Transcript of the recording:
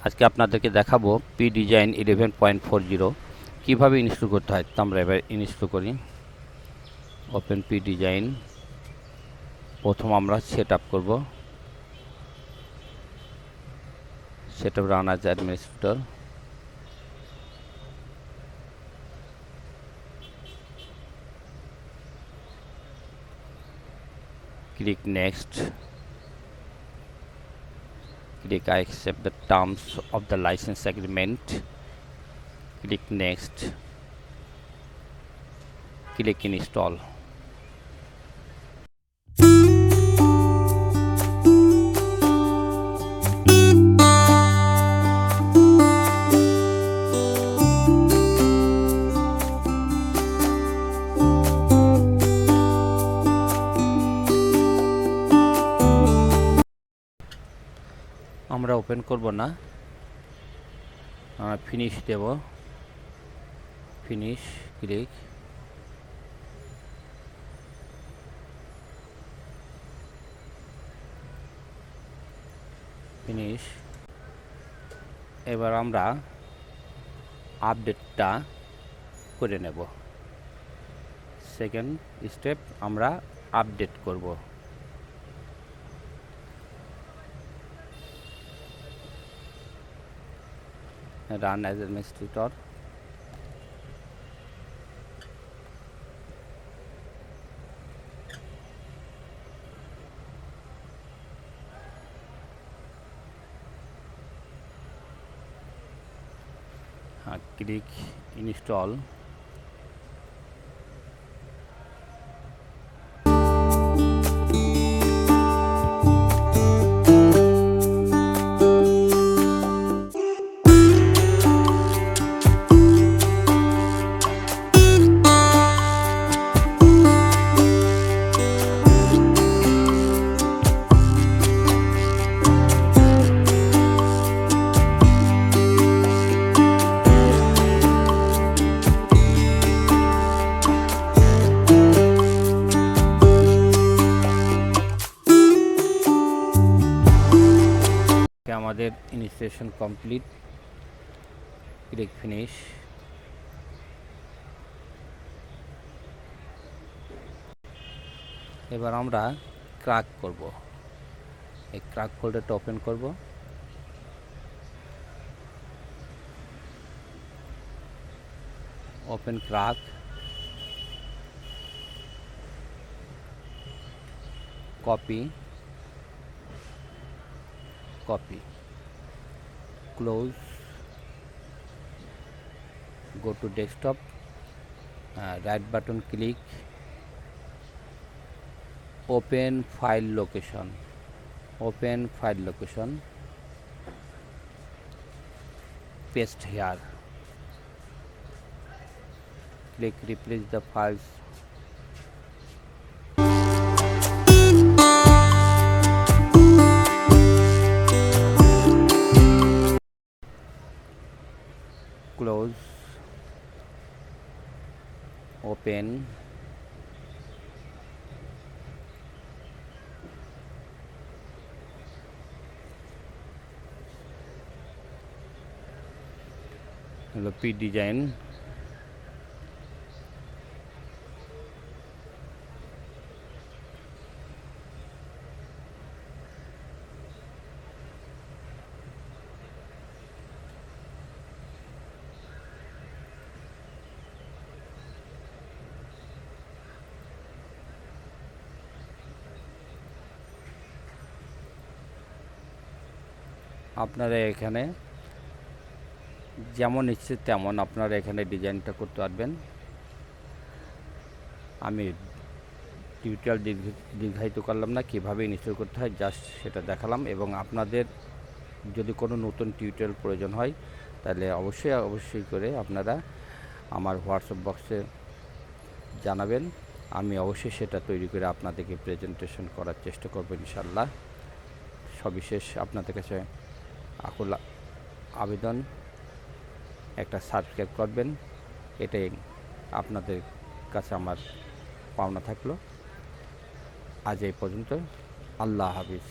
আজকে আপনাদেরকে দেখাবো পি ডিজাইন 11.40 কীভাবে ইনস্টল করতে হয়। তো আমরা এবার ইনস্টল করি। Open P design. প্রথম আমরা সেট আপ করবো। Set up run as administrator. Click next. Click I accept the terms of the license agreement. Click next. Click install. আমরা ওপেন করব না, ফিনিশ দেব। Finish click. ফিনিশ। এবার আমরা আপডেটটা করে নেব। সেকেন্ড স্টেপ আমরা আপডেট করব। Run as administrator. Click install. আমাদের ইনস্টলেশন কমপ্লিট। Click finish. এবার আমরা ক্র্যাক করব। এই ক্র্যাক ফোল্ডারটা ওপেন করব। Open crack. Copy. Copy, close, go to desktop, right button click, open file location, paste here, click replace the files. Close, open, hello P design। আপনারা এখানে যেমন ইচ্ছে তেমন আপনারা এখানে ডিজাইনটা করতে পারবেন। আমি টিউটোরিয়াল দীর্ঘায়িত করলাম না, কীভাবে ইনস্টল করতে হয় জাস্ট সেটা দেখালাম। এবং আপনাদের যদি কোনো নতুন টিউটোরিয়াল প্রয়োজন হয় তাহলে অবশ্যই করে আপনারা আমার হোয়াটসঅ্যাপ বক্সে জানাবেন। আমি অবশ্যই সেটা তৈরি করে আপনাদেরকে প্রেজেন্টেশন করার চেষ্টা করব ইনশাল্লাহ। সবিশেষ আপনাদের কাছে আকুল আবেদন, একটা সাবস্ক্রাইব করবেন, এটাই আপনাদের কাছে আমার পাওনা থাকলো। আজ এই পর্যন্ত। আল্লাহ হাফিজ।